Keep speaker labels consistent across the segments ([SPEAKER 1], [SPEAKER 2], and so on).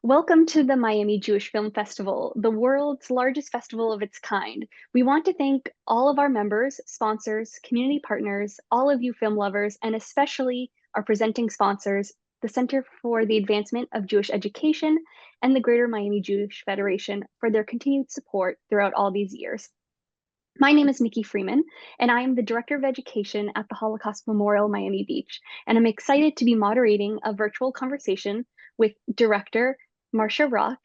[SPEAKER 1] Welcome to the Miami Jewish Film Festival, the world's largest festival of its kind. We want to thank all of our members, sponsors, community partners, all of you film lovers, and especially our presenting sponsors, the Center for the Advancement of Jewish Education and the Greater Miami Jewish Federation for their continued support throughout all these years. My name is Nikki Freeman, and I am the Director of Education at the Holocaust Memorial Miami Beach. And I'm excited to be moderating a virtual conversation with Director Marcia Rock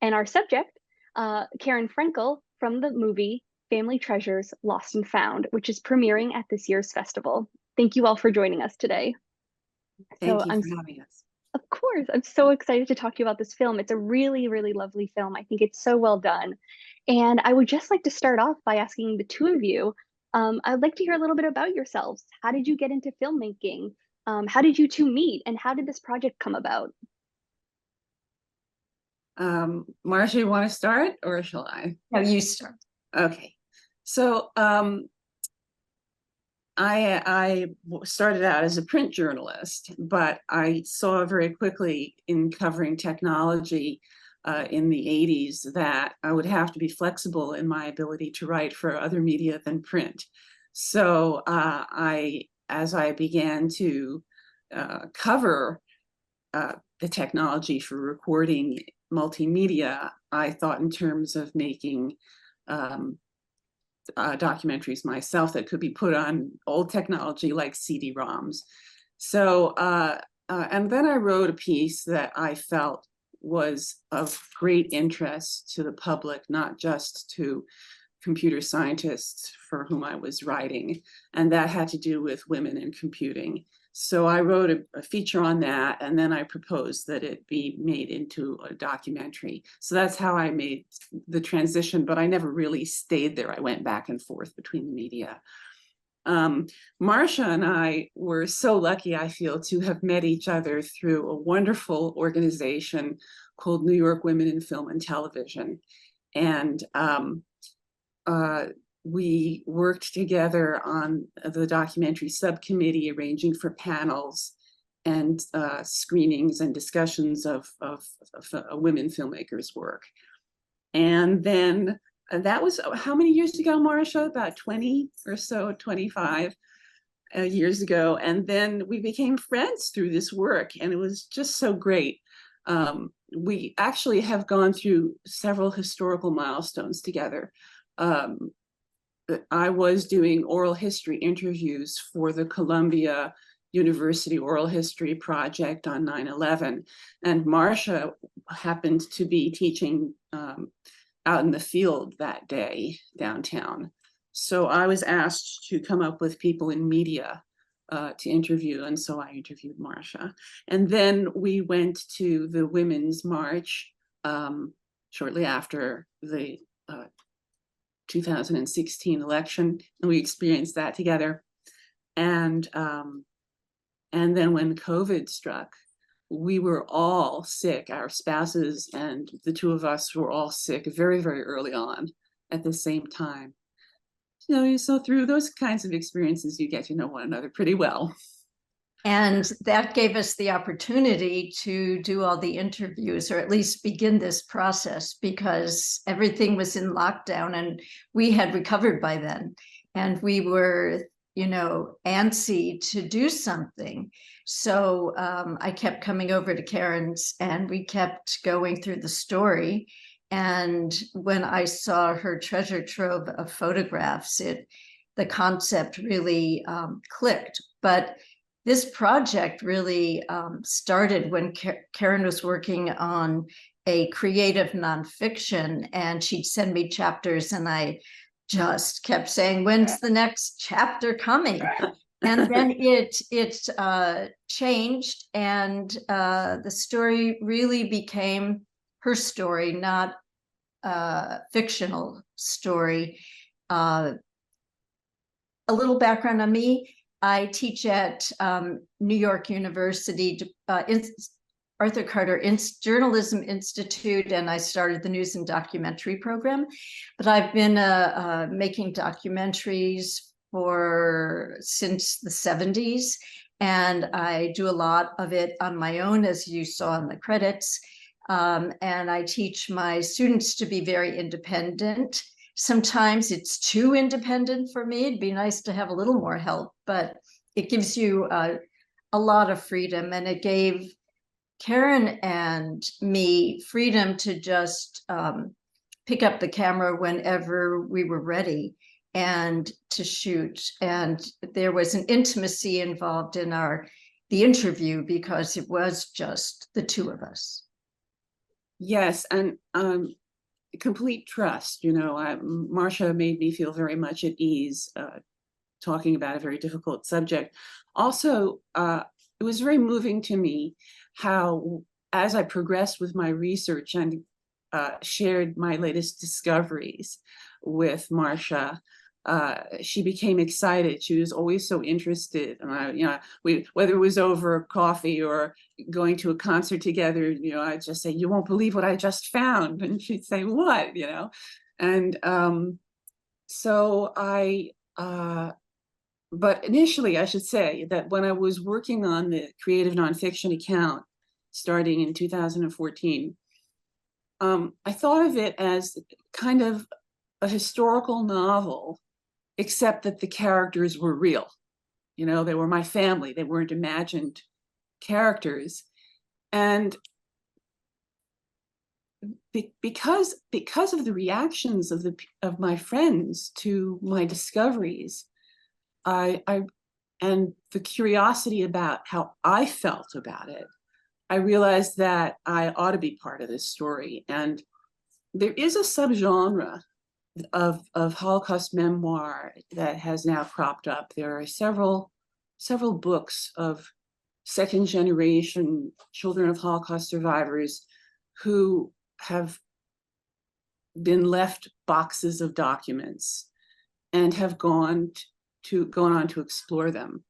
[SPEAKER 1] and our subject, Karen Frenkel, from the movie Family Treasures Lost and Found, which is premiering at this year's festival. Thank you all for joining us today.
[SPEAKER 2] Thank you for having us.
[SPEAKER 1] Of course, I'm so excited to talk to you about this film. It's a really, really lovely film. I think it's so well done. And I would just like to start off by asking the two of you, I'd like to hear a little bit about yourselves. How did you get into filmmaking? How did you two meet? And how did this project come about?
[SPEAKER 2] Marcia, you want to start or shall I?
[SPEAKER 3] No, you start.
[SPEAKER 2] Okay. So I started out as a print journalist, but I saw very quickly in covering technology in the 80s that I would have to be flexible in my ability to write for other media than print. So as I began to cover the technology for recording multimedia, I thought in terms of making documentaries myself that could be put on old technology like CD-ROMs. So, and then I wrote a piece that I felt was of great interest to the public, not just to computer scientists for whom I was writing, and that had to do with women in computing. So I wrote a feature on that, and then I proposed that it be made into a documentary. So that's how I made the transition, but I never really stayed there. I went back and forth between the media. Marcia and I were so lucky, I feel, to have met each other through a wonderful organization called New York Women in Film and Television. And we worked together on the documentary subcommittee, arranging for panels and screenings and discussions of women filmmakers' work. And then that was how many years ago, Marcia? About 20 or so, 25 years ago. And then we became friends through this work, and it was just so great. We actually have gone through several historical milestones together. I was doing oral history interviews for the Columbia University Oral History Project on 9/11, and Marcia happened to be teaching out in the field that day downtown. So I was asked to come up with people in media to interview, and so I interviewed Marcia. And then we went to the Women's March shortly after the 2016 election, and we experienced that together. And then when COVID struck, we were all sick. Our spouses and the two of us were all sick very, very early on at the same time. You know, so through those kinds of experiences, you get to know one another pretty well.
[SPEAKER 3] And that gave us the opportunity to do all the interviews, or at least begin this process, because everything was in lockdown and we had recovered by then. And we were, antsy to do something. So I kept coming over to Karen's and we kept going through the story. And when I saw her treasure trove of photographs, the concept really clicked. But this project really started when Karen was working on a creative nonfiction, and she'd send me chapters, and I just kept saying, "When's the next chapter coming?" And then it changed, and the story really became her story, not a fictional story. A little background on me. I teach at New York University, Arthur Carter Journalism Institute, and I started the News and Documentary program. But I've been making documentaries since the 70s, and I do a lot of it on my own, as you saw in the credits. And I teach my students to be very independent. Sometimes it's too independent for me. It'd be nice to have a little more help, but it gives you a lot of freedom. And it gave Karen and me freedom to just pick up the camera whenever we were ready and to shoot. And there was an intimacy involved in the interview because it was just the two of us.
[SPEAKER 2] Yes, and complete trust. Marcia made me feel very much at ease talking about a very difficult subject. Also, it was very moving to me how, as I progressed with my research and shared my latest discoveries with Marcia, she became excited. She was always so interested, and whether it was over coffee or going to a concert together, I'd just say, "You won't believe what I just found," and she'd say, "What?" And so but initially, I should say that when I was working on the creative nonfiction account, starting in 2014, I thought of it as kind of a historical novel, except that the characters were real. They were my family. They weren't imagined characters. And because of the reactions of my friends to my discoveries, and the curiosity about how I felt about it, I realized that I ought to be part of this story. And there is a subgenre of Holocaust memoir that has now cropped up. There are several books of second generation children of Holocaust survivors who have been left boxes of documents and have gone on to explore them.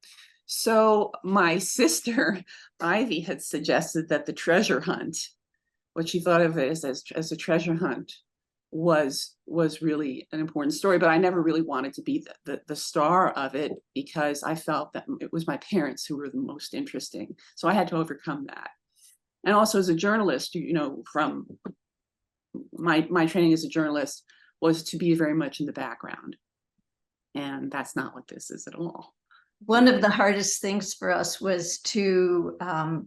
[SPEAKER 2] So my sister Ivy had suggested that the treasure hunt, what she thought of it as a treasure hunt, was really an important story, but I never really wanted to be the star of it because I felt that it was my parents who were the most interesting. So I had to overcome that. And also as a journalist, from my training as a journalist was to be very much in the background. And that's not what this is at all.
[SPEAKER 3] One of the hardest things for us was to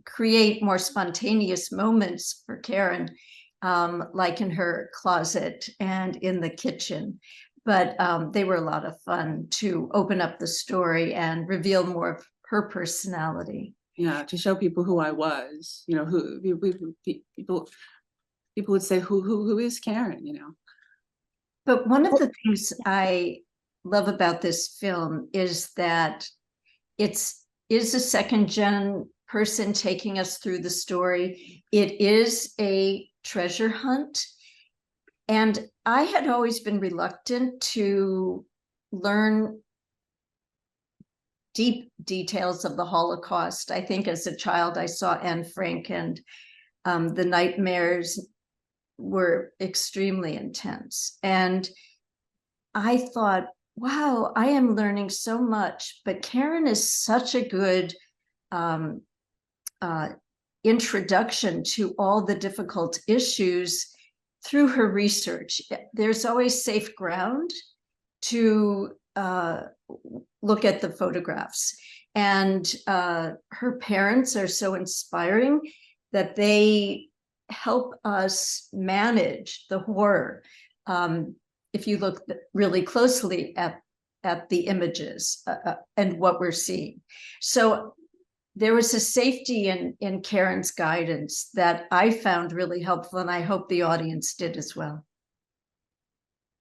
[SPEAKER 3] create more spontaneous moments for Karen, like in her closet and in the kitchen. But they were a lot of fun to open up the story and reveal more of her personality.
[SPEAKER 2] Yeah, to show people who I was, who people would say, who is Karen,
[SPEAKER 3] But one of the things I love about this film is that is a second gen person taking us through the story. It is a treasure hunt. And I had always been reluctant to learn deep details of the Holocaust. I think as a child, I saw Anne Frank, and the nightmares were extremely intense. And I thought, wow, I am learning so much, but Karen is such a good introduction to all the difficult issues through her research. There's always safe ground to look at the photographs. And her parents are so inspiring that they help us manage the horror. If you look really closely at the images and what we're seeing. So there was a safety in Karen's guidance that I found really helpful, and I hope the audience did as well.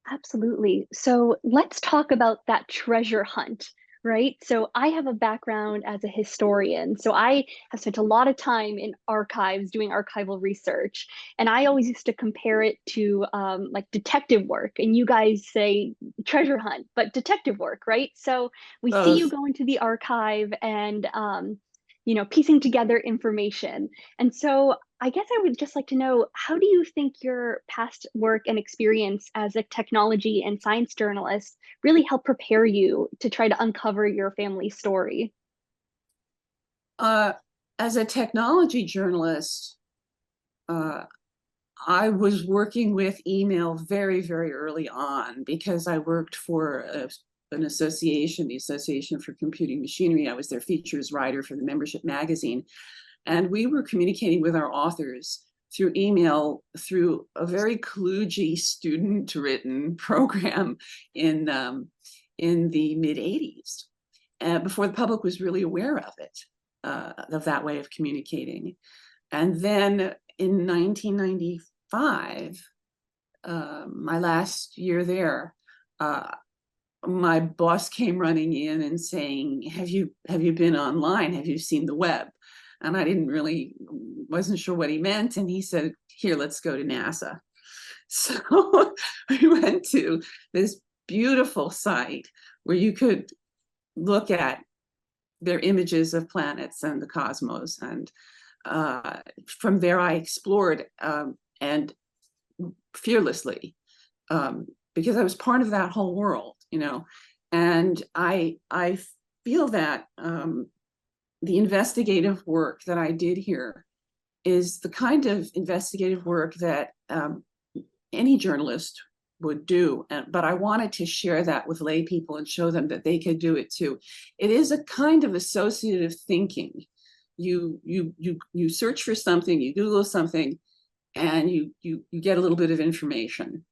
[SPEAKER 1] Absolutely. So let's talk about that treasure hunt, right? So I have a background as a historian. So I have spent a lot of time in archives doing archival research. And I always used to compare it to like detective work. And you guys say treasure hunt, but detective work, right? So we see you go into the archive and, piecing together information. And so I guess I would just like to know, how do you think your past work and experience as a technology and science journalist really help prepare you to try to uncover your family's story?
[SPEAKER 2] As a technology journalist, I was working with email very, very early on because I worked for an association, the Association for Computing Machinery. I was their features writer for the membership magazine. And we were communicating with our authors through email through a very kludgy student-written program in the mid-'80s, before the public was really aware of it, of that way of communicating. And then in 1995, my last year there, my boss came running in and saying, have you been online? Have you seen the web? And I wasn't sure what he meant. And he said, here, let's go to NASA. So we went to this beautiful site where you could look at their images of planets and the cosmos. And from there, I explored and fearlessly, because I was part of that whole world, and I feel that the investigative work that I did here is the kind of investigative work that any journalist would do. But I wanted to share that with lay people and show them that they could do it too. It is a kind of associative thinking. You search for something, you Google something, and you get a little bit of information.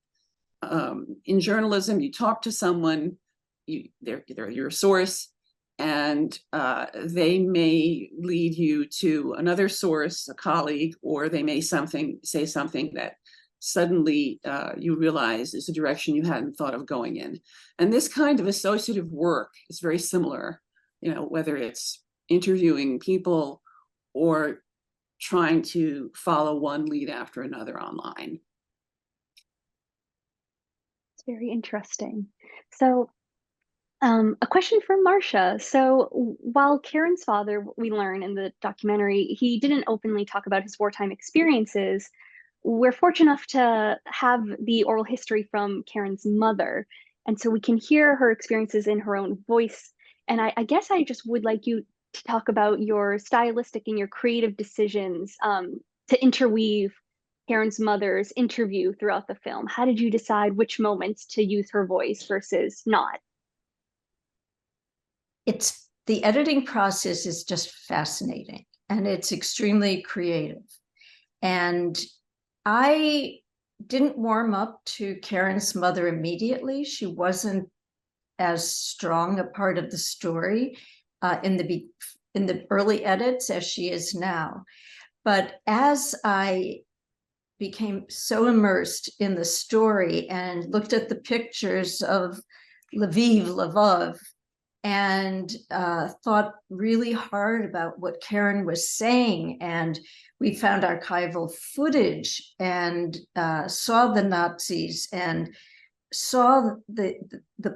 [SPEAKER 2] In journalism, you talk to someone, they're your source, and they may lead you to another source, a colleague, or they may say something that suddenly you realize is a direction you hadn't thought of going in. And this kind of associative work is very similar, whether it's interviewing people or trying to follow one lead after another online.
[SPEAKER 1] It's very interesting. So a question for Marcia. So while Karen's father, we learn in the documentary, he didn't openly talk about his wartime experiences, we're fortunate enough to have the oral history from Karen's mother. And so we can hear her experiences in her own voice. And I guess I just would like you to talk about your stylistic and your creative decisions to interweave Karen's mother's interview throughout the film. How did you decide which moments to use her voice versus not?
[SPEAKER 3] The editing process is just fascinating, and it's extremely creative. And I didn't warm up to Karen's mother immediately. She wasn't as strong a part of the story in the early edits as she is now. But as I became so immersed in the story and looked at the pictures of Lviv, and thought really hard about what Karen was saying, and we found archival footage and saw the Nazis and saw the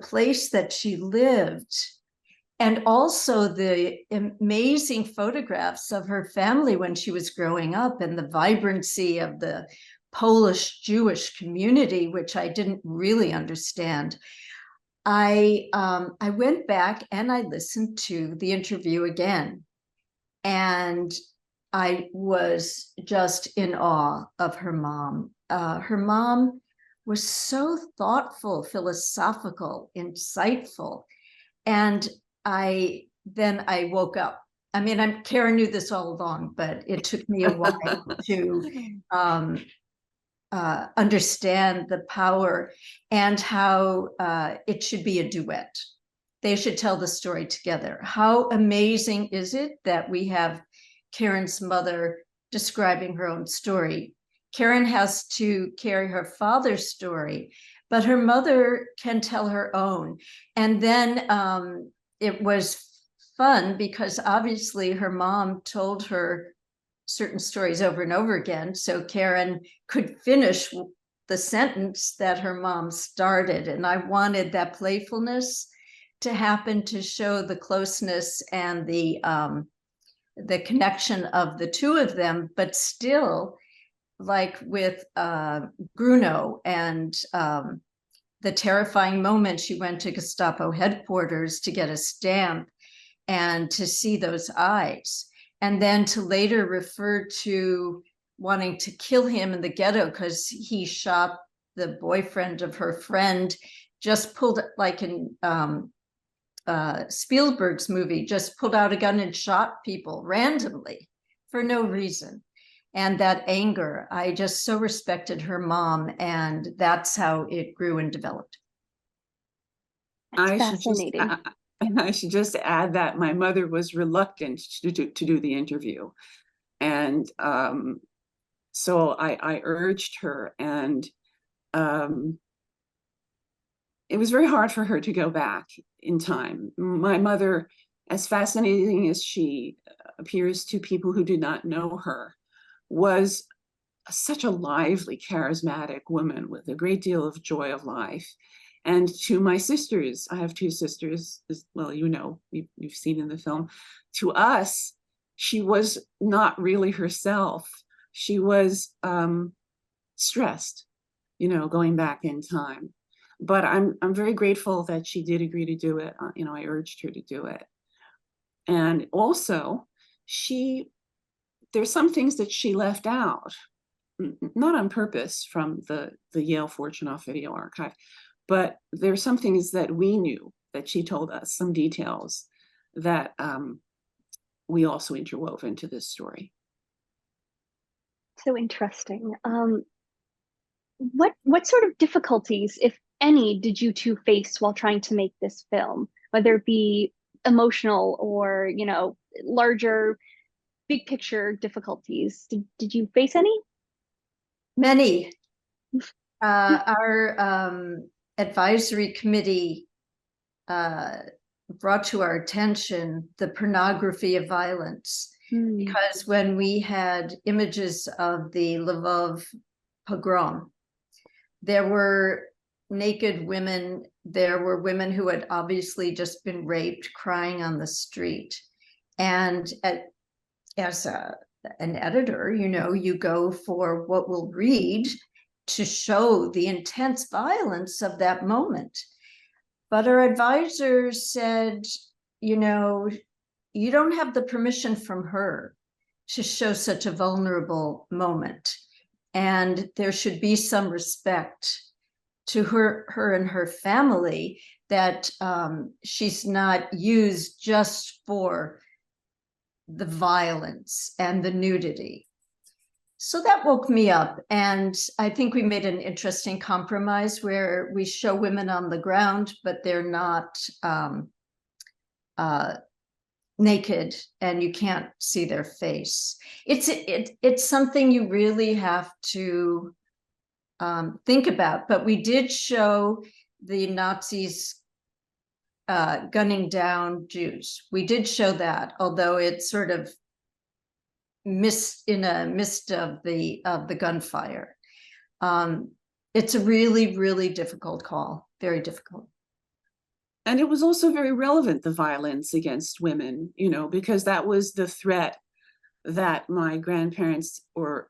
[SPEAKER 3] place that she lived, and also the amazing photographs of her family when she was growing up and the vibrancy of the Polish Jewish community, which I didn't really understand. I went back and I listened to the interview again, and I was just in awe of her mom. Her mom was so thoughtful, philosophical, insightful, and I woke up. I mean, Karen knew this all along, but it took me a while to understand the power and how it should be a duet. They should tell the story together. How amazing is it that we have Karen's mother describing her own story? Karen has to carry her father's story, but her mother can tell her own. And then it was fun because obviously her mom told her certain stories over and over again, so Karen could finish the sentence that her mom started. And I wanted that playfulness to happen to show the closeness and the connection of the two of them, but still, like with Bruno and the terrifying moment she went to Gestapo headquarters to get a stamp and to see those eyes, and then to later refer to wanting to kill him in the ghetto because he shot the boyfriend of her friend, just pulled, like in Spielberg's movie, just pulled out a gun and shot people randomly for no reason. And that anger, I just so respected her mom, and that's how it grew and developed.
[SPEAKER 1] That's
[SPEAKER 2] I
[SPEAKER 1] fascinating.
[SPEAKER 2] I should just add that my mother was reluctant to do the interview. And so I urged her, and it was very hard for her to go back in time. My mother, as fascinating as she appears to people who do not know her, was such a lively, charismatic woman with a great deal of joy of life. And to my sisters, I have two sisters, as well, you know, you've seen in the film, to us, she was not really herself. She was stressed, you know, going back in time. But I'm very grateful that she did agree to do it. You know, I urged her to do it. And also, there's some things that she left out, not on purpose, from the Yale Fortunoff Video Archive, but there's some things that we knew that she told us, some details that we also interwove into this story.
[SPEAKER 1] So interesting. What sort of difficulties, if any, did you two face while trying to make this film, whether it be emotional or, you know, larger, big picture difficulties? Did you face any?
[SPEAKER 3] Many. Our advisory committee brought to our attention the pornography of violence, because when we had images of the Lvov pogrom, there were naked women, there were women who had obviously just been raped, crying on the street. And as an editor, you know, you go for what will read to show the intense violence of that moment. But our advisors said, you know, you don't have the permission from her to show such a vulnerable moment. And there should be some respect to her and her family, that she's not used just for the violence and the nudity. So that woke me up. And I think we made an interesting compromise where we show women on the ground, but they're not naked, and you can't see their face. It's something you really have to think about. But we did show the Nazis gunning down Jews. We did show that, although it's sort of mist of the gunfire. It's a really, really difficult call, very difficult.
[SPEAKER 2] And it was also very relevant, the violence against women, you know, because that was the threat that my grandparents, or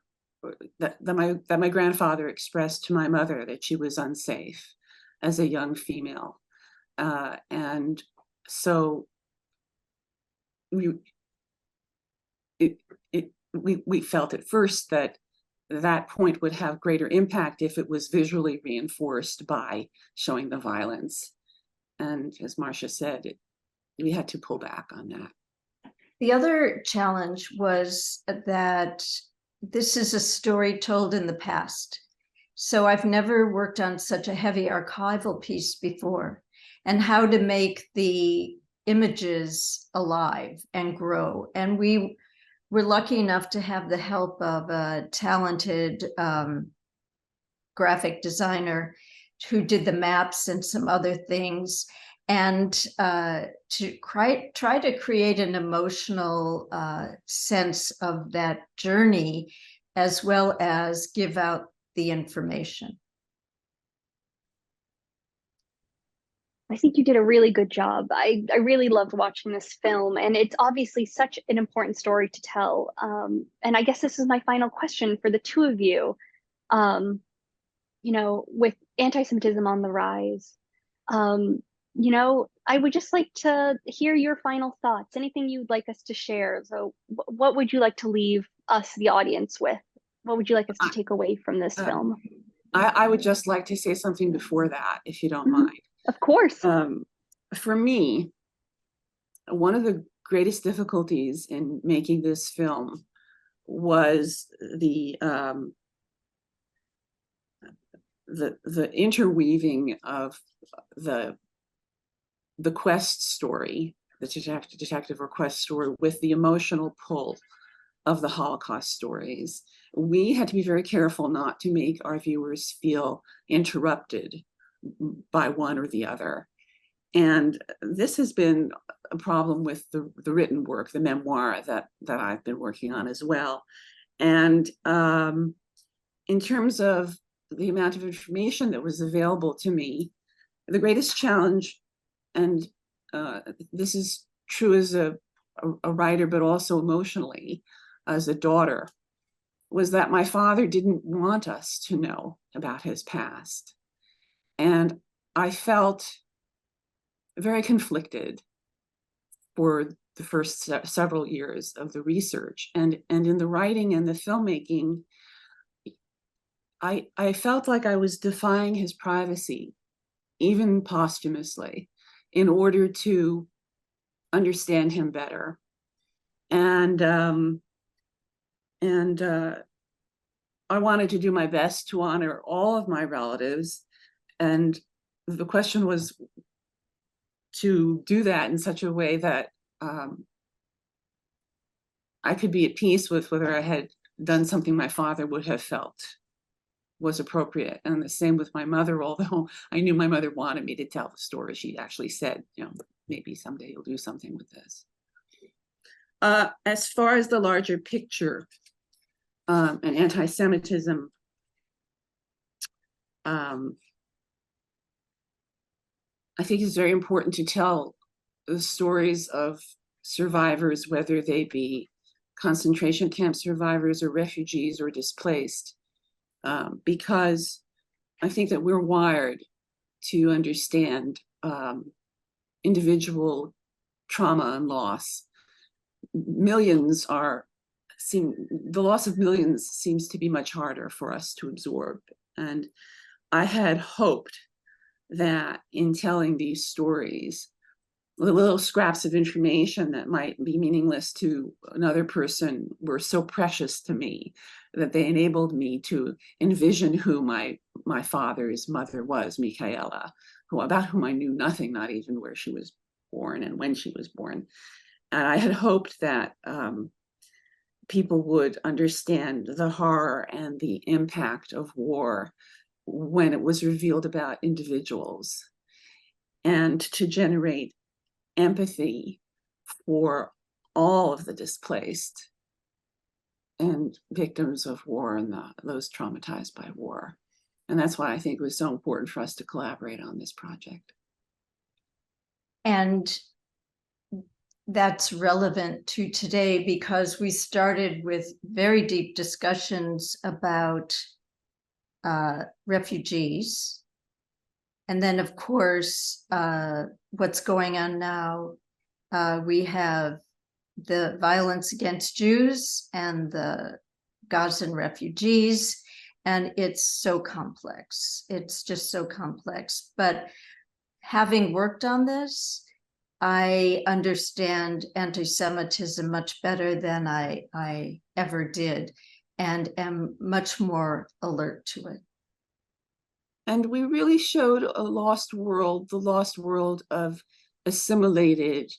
[SPEAKER 2] that my grandfather expressed to my mother, that she was unsafe as a young female. And so we felt at first that that point would have greater impact if it was visually reinforced by showing the violence. And as Marcia said, we had to pull back on that.
[SPEAKER 3] The other challenge was that this is a story told in the past. So I've never worked on such a heavy archival piece before, and how to make the images alive and grow. And we were lucky enough to have the help of a talented graphic designer who did the maps and some other things, and to try to create an emotional sense of that journey, as well as give out the information.
[SPEAKER 1] I think you did a really good job. I really loved watching this film, and it's obviously such an important story to tell. And I guess this is my final question for the two of you. You know, with anti-Semitism on the rise, you know, I would just like to hear your final thoughts, anything you'd like us to share. So what would you like to leave us, the audience, with? What would you like us to
[SPEAKER 2] I,
[SPEAKER 1] take away from this film?
[SPEAKER 2] I would just like to say something before that, if you don't
[SPEAKER 1] Mhm.
[SPEAKER 2] mind.
[SPEAKER 1] Of course.
[SPEAKER 2] For me, one of the greatest difficulties in making this film was the interweaving of the quest story, the detective or quest story, with the emotional pull of the Holocaust stories. We had to be very careful not to make our viewers feel interrupted by one or the other. And this has been a problem with the written work, the memoir that I've been working on as well. And in terms of the amount of information that was available to me, the greatest challenge, and this is true as a writer, but also emotionally as a daughter, was that my father didn't want us to know about his past. And I felt very conflicted for the first several years of the research. And in the writing and the filmmaking, I felt like I was defying his privacy, even posthumously, in order to understand him better. And I wanted to do my best to honor all of my relatives. And the question was to do that in such a way that I could be at peace with whether I had done something my father would have felt was appropriate. And the same with my mother, although I knew my mother wanted me to tell the story. She actually said, maybe someday you'll do something with this. As far as the larger picture and anti-Semitism, I think it's very important to tell the stories of survivors, whether they be concentration camp survivors or refugees or displaced, because I think that we're wired to understand individual trauma and loss. The loss of millions seems to be much harder for us to absorb. And I had hoped that in telling these stories, the little scraps of information that might be meaningless to another person were so precious to me that they enabled me to envision who my father's mother was, Michaela, about whom I knew nothing, not even where she was born and when she was born. And I had hoped that people would understand the horror and the impact of war when it was revealed about individuals, and to generate empathy for all of the displaced and victims of war and those traumatized by war. And that's why I think it was so important for us to collaborate on this project.
[SPEAKER 3] And that's relevant to today because we started with very deep discussions about refugees. And then, of course, what's going on now, we have the violence against Jews and the Gazan refugees, and it's so complex. It's just so complex. But having worked on this, I understand anti-Semitism much better than I ever did, and am much more alert to it.
[SPEAKER 2] And we really showed a lost world, the lost world of assimilated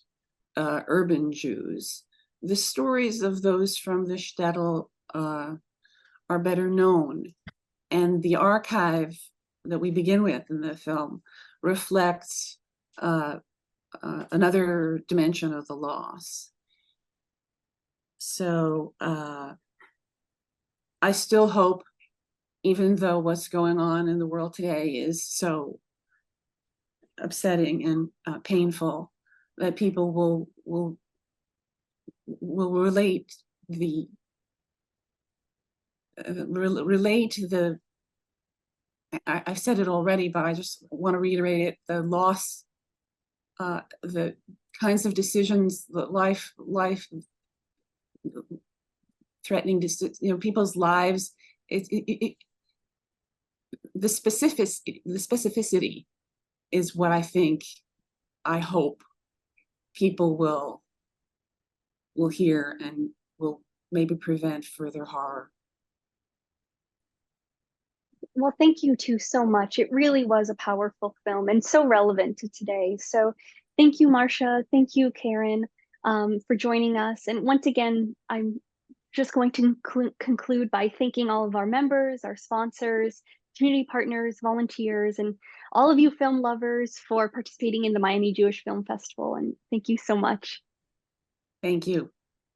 [SPEAKER 2] urban Jews. The stories of those from the shtetl are better known. And the archive that we begin with in the film reflects another dimension of the loss. So I still hope, even though what's going on in the world today is so upsetting and painful, that people will relate the I've said it already, but I just want to reiterate it: the loss, the kinds of decisions that life threatening to, people's lives. The specificity is what I hope people will hear and will maybe prevent further horror.
[SPEAKER 1] Well, thank you two so much. It really was a powerful film and so relevant to today. So thank you, Marcia. Thank you, Karen, for joining us. And once again, I'm just going to conclude by thanking all of our members, our sponsors, community partners, volunteers, and all of you film lovers for participating in the Miami Jewish Film Festival. And thank you so much.
[SPEAKER 2] Thank you.